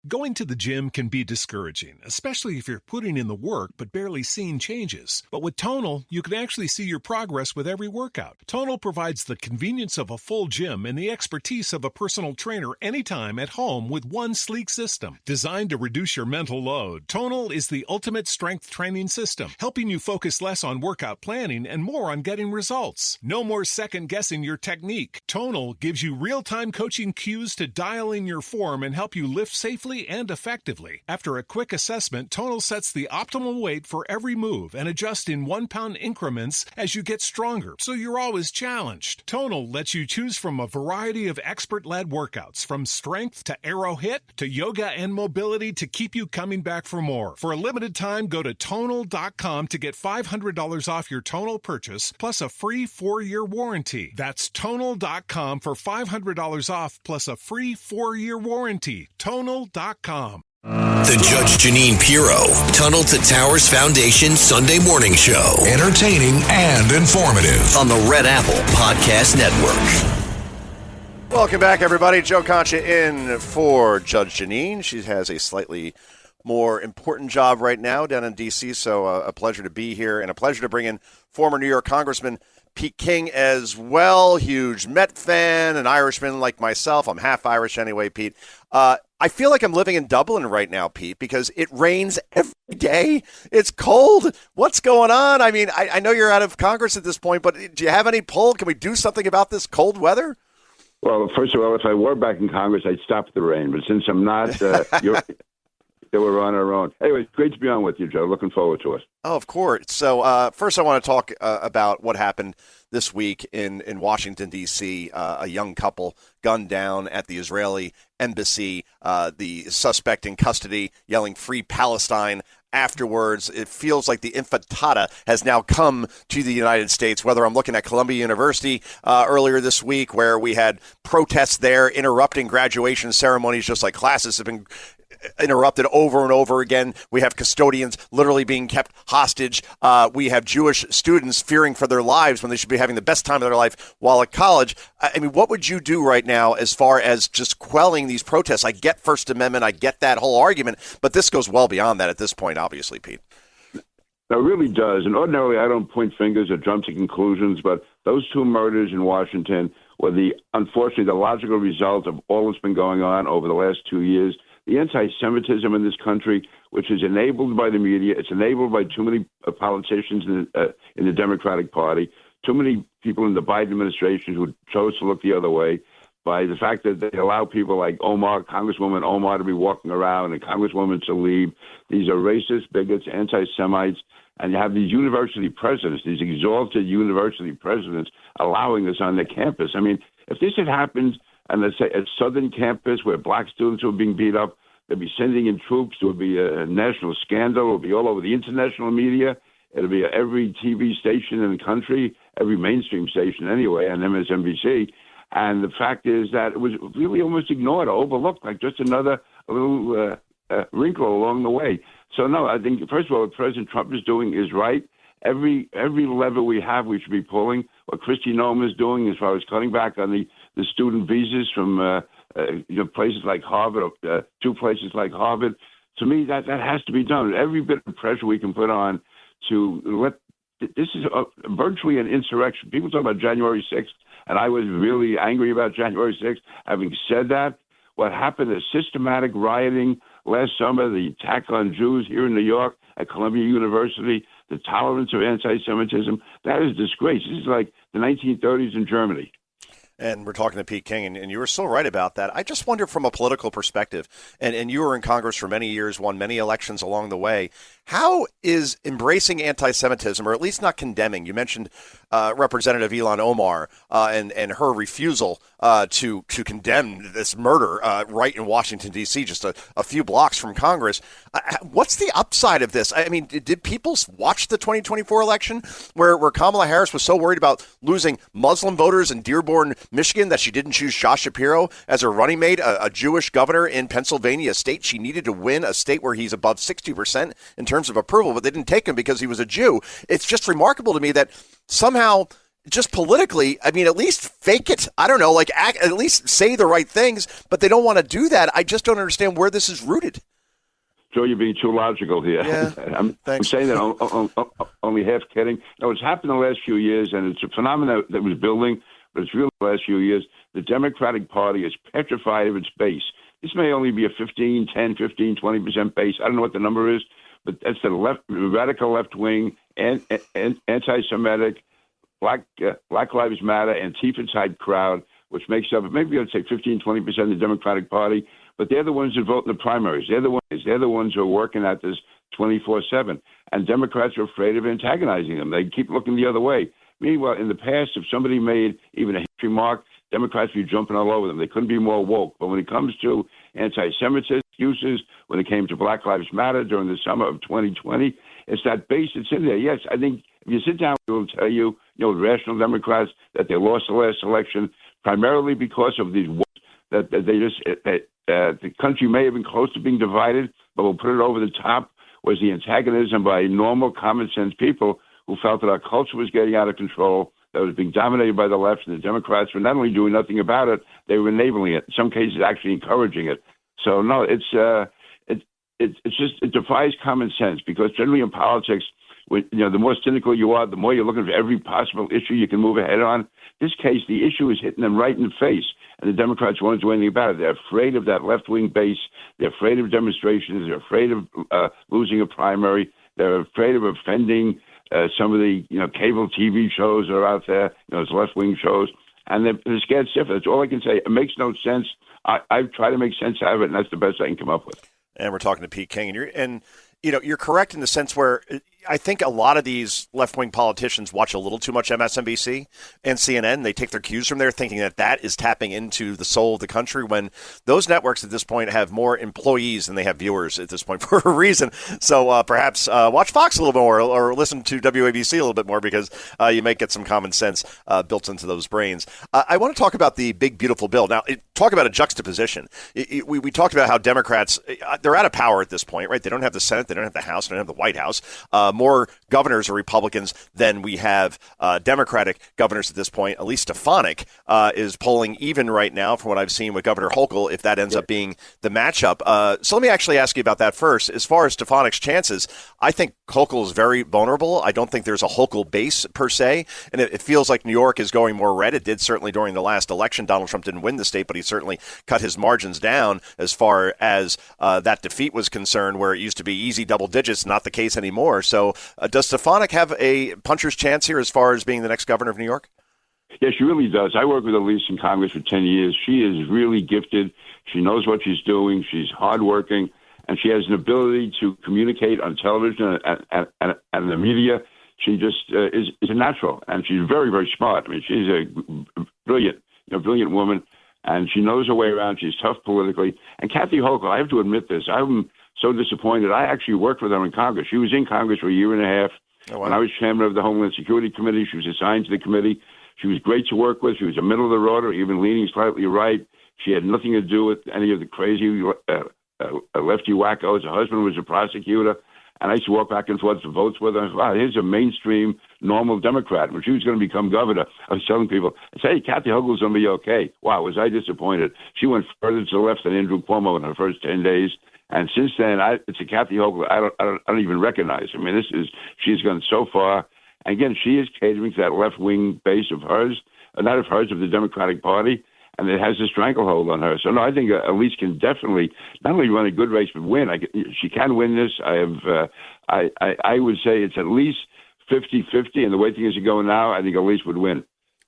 Going to the gym can be discouraging, especially if you're putting in the work but barely seeing changes. But with Tonal, you can actually see your progress with every workout. Tonal provides the convenience of a full gym and the expertise of a personal trainer anytime at home with one sleek system. Designed to reduce your mental load, Tonal is the ultimate strength training system, helping you focus less on workout planning and more on getting results. No more second-guessing your technique. Tonal gives you real-time coaching cues to dial in your form and help you lift safely and effectively. After a quick assessment, Tonal sets the optimal weight for every move and adjusts in 1-pound increments as you get stronger, so you're always challenged. Tonal lets you choose from a variety of expert-led workouts, from strength to arrow hit to yoga and mobility, to keep you coming back for more. For a limited time, go to Tonal.com to get $500 off your Tonal purchase, plus a free 4-year warranty. That's Tonal.com for $500 off, plus a free 4-year warranty. Tonal.com. The Judge Jeanine Pirro, Tunnel to Towers Foundation Sunday Morning Show. Entertaining and informative. On the Red Apple Podcast Network. Welcome back, everybody. Joe Concha in for Judge Jeanine. She has a slightly more important job right now down in D.C., so a pleasure to be here and a pleasure to bring in former New York Congressman Pete King as well. Huge Met fan, an Irishman like myself. I'm half Irish anyway, Pete. I feel like I'm living in Dublin right now, Pete, because it rains every day. It's cold. What's going on? I mean, I know you're out of Congress at this point, but do you have any pull? Can we do something about this cold weather? Well, first of all, if I were back in Congress, I'd stop the rain. But since I'm not, we're on our own. Anyway, it's great to be on with you, Joe. Looking forward to it. Oh, of course. So first I want to talk about what happened this week in Washington, D.C. A young couple gunned down at the Israeli embassy, the suspect in custody yelling "Free Palestine." Afterwards, it feels like the intifada has now come to the United States, whether I'm looking at Columbia University earlier this week, where we had protests there interrupting graduation ceremonies, just like classes have been interrupted over and over again. We have custodians literally being kept hostage. We have Jewish students fearing for their lives when they should be having the best time of their life while at college. I mean, what would you do right now as far as just quelling these protests? I get First Amendment. I get that whole argument, but this goes well beyond that at this point, obviously, Pete. It really does. And ordinarily, I don't point fingers or jump to conclusions, but those two murders in Washington were unfortunately, the logical result of all that's been going on over the last 2 years. The anti-Semitism in this country, which is enabled by the media, it's enabled by too many politicians in the Democratic Party, too many people in the Biden administration who chose to look the other way, by the fact that they allow people like Congresswoman Omar, to be walking around, and Congresswoman Tlaib. These are racist, bigots, anti-Semites, and you have these university presidents, these exalted university presidents, allowing this on their campus. I mean, if this had happened, and let's say at Southern campus where black students were being beat up, they'd be sending in troops. There would be a national scandal. It would be all over the international media. It would be every TV station in the country, every mainstream station anyway, and MSNBC. And the fact is that it was really almost ignored or overlooked, like just another little wrinkle along the way. So, no, I think, first of all, what President Trump is doing is right. Every lever we have, we should be pulling. What Kristi Noem is doing as far as cutting back on the student visas from places like Harvard, to places like Harvard. To me, that has to be done. Every bit of pressure we can put on to let this is virtually an insurrection. People talk about January 6th, and I was really angry about January 6th. Having said that, what happened is systematic rioting last summer, the attack on Jews here in New York at Columbia University, the tolerance of anti-Semitism, that is disgrace. This is like the 1930s in Germany. And we're talking to Pete King, and you were so right about that. I just wonder from a political perspective, and you were in Congress for many years, won many elections along the way, how is embracing anti-Semitism, or at least not condemning? You mentioned Representative Ilhan Omar and her refusal to condemn this murder right in Washington, D.C., just a few blocks from Congress. What's the upside of this? I mean, did people watch the 2024 election where Kamala Harris was so worried about losing Muslim voters in Dearborn, Michigan, that she didn't choose Josh Shapiro as her running mate, a Jewish governor in Pennsylvania, a state she needed to win, a state where he's above 60% in terms of approval, but they didn't take him because he was a Jew? It's just remarkable to me that somehow just politically, I mean, at least fake it. I don't know, like at least say the right things, but they don't want to do that. I just don't understand where this is rooted. Joe, you're being too logical here. Yeah, I'm saying that only half kidding. No, it's happened in the last few years, and it's a phenomenon that was building, but it's really the last few years. The Democratic Party is petrified of its base. This may only be a 15, 10, 15, 20% base. I don't know what the number is, but that's the radical left wing, and anti-Semitic, Black Lives Matter, Antifa-type crowd, which makes up, maybe I'd say 15, 20% of the Democratic Party. But they're the ones who vote in the primaries. They're the ones who are working at this 24/7. And Democrats are afraid of antagonizing them. They keep looking the other way. Meanwhile, in the past, if somebody made even a hate remark, Democrats would be jumping all over them. They couldn't be more woke. But when it comes to anti-Semitism excuses, when it came to Black Lives Matter during the summer of 2020, it's that base that's in there. Yes, I think if you sit down, we'll tell you, rational Democrats, that they lost the last election primarily because of these that they just the country may have been close to being divided, but we'll put it over the top, was the antagonism by normal, common-sense people who felt that our culture was getting out of control, that was being dominated by the left, and the Democrats were not only doing nothing about it, they were enabling it, in some cases actually encouraging it. So, no, it's just, it defies common sense, because generally in politics, the more cynical you are, the more you're looking for every possible issue you can move ahead on. In this case, the issue is hitting them right in the face, and the Democrats won't do anything about it. They're afraid of that left-wing base. They're afraid of demonstrations. They're afraid of losing a primary. They're afraid of offending some of the cable TV shows that are out there, those left-wing shows, and they're scared stiff. That's all I can say. It makes no sense. I've tried to make sense out of it, and that's the best I can come up with. And we're talking to Pete King, and you're correct in the sense where I think a lot of these left-wing politicians watch a little too much MSNBC and CNN. They take their cues from there, thinking that is tapping into the soul of the country, when those networks at this point have more employees than they have viewers at this point for a reason. So perhaps watch Fox a little more, or listen to WABC a little bit more, because you might get some common sense built into those brains. I want to talk about the big, beautiful bill. Now, talk about a juxtaposition. We talked about how Democrats, they're out of power at this point, right? They don't have the Senate, they don't have the House, they don't have the White House. More governors are Republicans than we have Democratic governors at this point. At least Stefanik is polling even right now from what I've seen with Governor Hochul, if that ends up being the matchup. So let me actually ask you about that first. As far as Stefanik's chances, I think Hochul is very vulnerable. I don't think there's a Hochul base per se, and it feels like New York is going more red. It did certainly during the last election. Donald Trump didn't win the state, but he certainly cut his margins down as far as that defeat was concerned, where it used to be easy double digits, not the case anymore. So does Stefanik have a puncher's chance here as far as being the next governor of New York? Yeah, she really does. I worked with Elise in Congress for 10 years. She is really gifted. She knows what she's doing. She's hardworking, and she has an ability to communicate on television and the media. She just is a natural, and she's very, very smart. I mean, she's a brilliant woman, and she knows her way around. She's tough politically. And Kathy Hochul, I have to admit this, I'm so disappointed. I actually worked with her in Congress. She was in Congress for a year and a half. Oh, wow. When I was chairman of the Homeland Security Committee, she was assigned to the committee. She was great to work with. She was a middle of the road, or even leaning slightly right. She had nothing to do with any of the crazy lefty wackos. Her husband was a prosecutor, and I used to walk back and forth to votes with her. Wow, here's a mainstream, normal Democrat. When she was going to become governor, I was telling people, I said, hey, Kathy Hochul's going to be okay. Wow, was I disappointed. She went further to the left than Andrew Cuomo in her first 10 days. And since then, it's a Kathy Hochul I don't even recognize. I mean, she's gone so far. And again, she is catering to that left-wing base of hers, not of hers, of the Democratic Party, and it has a stranglehold on her. So, no, I think Elise can definitely not only run a good race, but win. She can win this. I would say it's at least 50-50, and the way things are going now, I think Elise would win.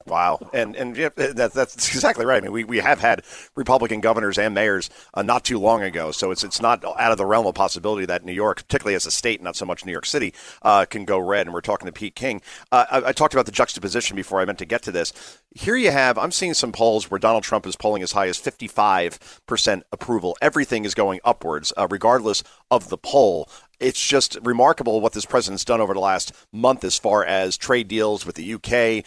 Wow. And yeah, that's exactly right. I mean, we have had Republican governors and mayors not too long ago, so it's not out of the realm of possibility that New York, particularly as a state, not so much New York City, can go red. And we're talking to Pete King. I talked about the juxtaposition before I meant to get to this. here you have, I'm seeing some polls where Donald Trump is polling as high as 55% approval. Everything is going upwards, regardless of the poll. It's just remarkable what this president's done over the last month as far as trade deals with the UK,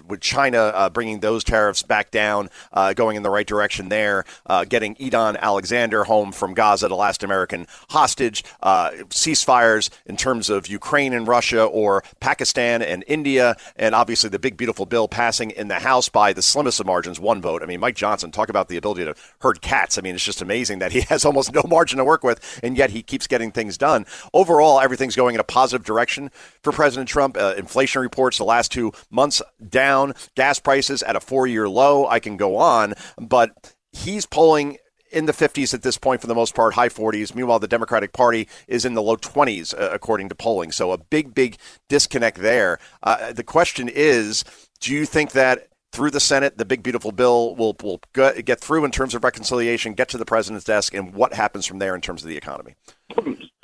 with China bringing those tariffs back down, going in the right direction there, getting Edon Alexander home from Gaza, the last American hostage, ceasefires in terms of Ukraine and Russia or Pakistan and India, and obviously the big, beautiful bill passing in the House by the slimmest of margins, one vote. I mean, Mike Johnson, talk about the ability to herd cats. I mean, it's just amazing that he has almost no margin to work with, and yet he keeps getting things done. Overall, everything's going in a positive direction for President Trump. Inflation reports the last 2 months down, gas prices at a 4-year low. I can go on, but he's polling in the 50s at this point for the most part, high 40s. Meanwhile, the Democratic Party is in the low 20s, according to polling. So a big, big disconnect there. The question is, do you think that through the Senate, the big, beautiful bill will get through in terms of reconciliation, get to the president's desk, and what happens from there in terms of the economy?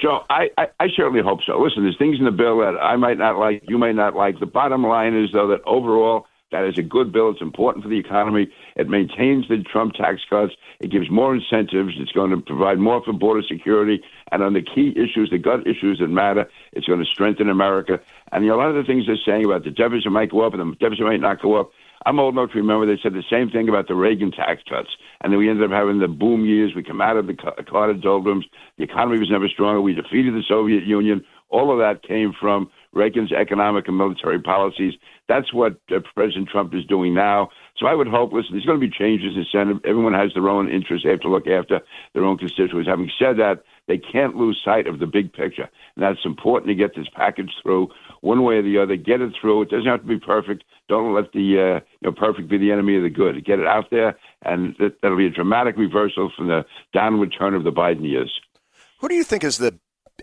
Joe, I certainly hope so. Listen, there's things in the bill that I might not like, you may not like. The bottom line is, though, that overall, that is a good bill. It's important for the economy. It maintains the Trump tax cuts. It gives more incentives. It's going to provide more for border security. And on the key issues, the gut issues that matter, it's going to strengthen America. And a lot of the things they're saying about the deficit might go up and the deficit might not go up. I'm old enough to remember they said the same thing about the Reagan tax cuts. And then we ended up having the boom years. We come out of the Carter doldrums. The economy was never stronger. We defeated the Soviet Union. All of that came from Reagan's economic and military policies. That's what President Trump is doing now. So I would hope, listen, there's going to be changes in the Senate. Everyone has their own interests. They have to look after their own constituents. Having said that, they can't lose sight of the big picture. And that's important to get this package through one way or the other. Get it through. It doesn't have to be perfect. Don't let the perfect be the enemy of the good. Get it out there, and that'll be a dramatic reversal from the downward turn of the Biden years. Who do you think is the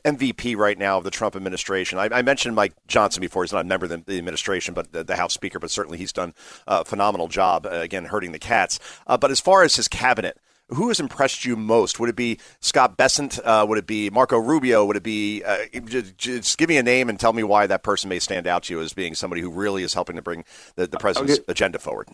MVP right now of the Trump administration? I mentioned Mike Johnson before. He's not a member of the administration, but the House Speaker, but certainly he's done a phenomenal job, again, herding the cats. But as far as his cabinet, who has impressed you most? Would it be Scott Bessent? Would it be Marco Rubio? Would it be just give me a name and tell me why that person may stand out to you as being somebody who really is helping to bring the president's agenda forward?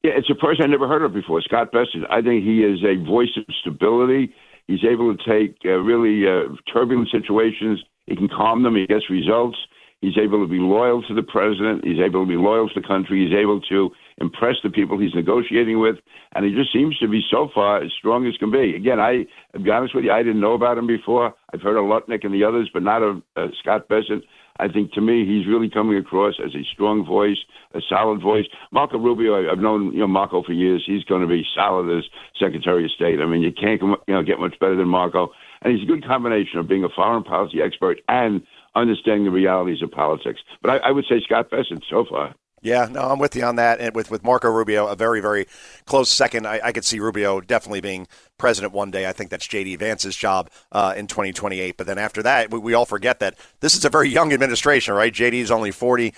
Yeah, it's a person I never heard of before, Scott Bessent. I think he is a voice of stability. He's able to take really turbulent situations. He can calm them. He gets results. He's able to be loyal to the president. He's able to be loyal to the country. He's able to impress the people he's negotiating with. And he just seems to be so far as strong as can be. Again, I'll be honest with you, I didn't know about him before. I've heard of Lutnick and the others, but not of Scott Bessent. I think, to me, he's really coming across as a strong voice, a solid voice. Marco Rubio, I've known Marco for years. He's going to be solid as Secretary of State. I mean, you can't get much better than Marco. And he's a good combination of being a foreign policy expert and understanding the realities of politics. But I would say Scott Bessent so far. Yeah, no, I'm with you on that. And with Marco Rubio, a very, very close second. I could see Rubio definitely being president one day. I think that's J.D. Vance's job in 2028. But then after that, we all forget that this is a very young administration, right? J.D. is only 40.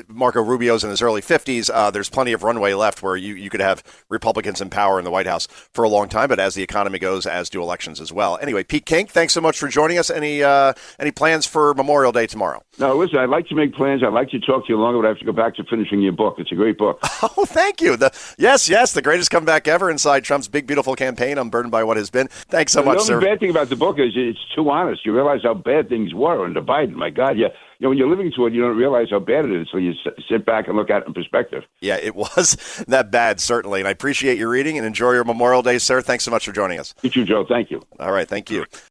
Marco Rubio's in his early 50s. There's plenty of runway left where you could have Republicans in power in the White House for a long time. But as the economy goes, as do elections as well. Anyway, Pete King, thanks so much for joining us. Any plans for Memorial Day tomorrow? No, listen, I'd like to make plans. I'd like to talk to you longer, but I have to go back to finishing your book. It's a great book. Oh, thank you. Yes, the greatest comeback ever inside Trump's big, beautiful campaign. I'm burdened by what has been. Thanks so much, sir. The bad thing about the book is it's too honest. You realize how bad things were under Biden. My God, when you're living through it, you don't realize how bad it is until you sit back and look at it in perspective. Yeah, it was that bad, certainly. And I appreciate your reading and enjoy your Memorial Day, sir. Thanks so much for joining us. You too, Joe. Thank you. All right, thank you.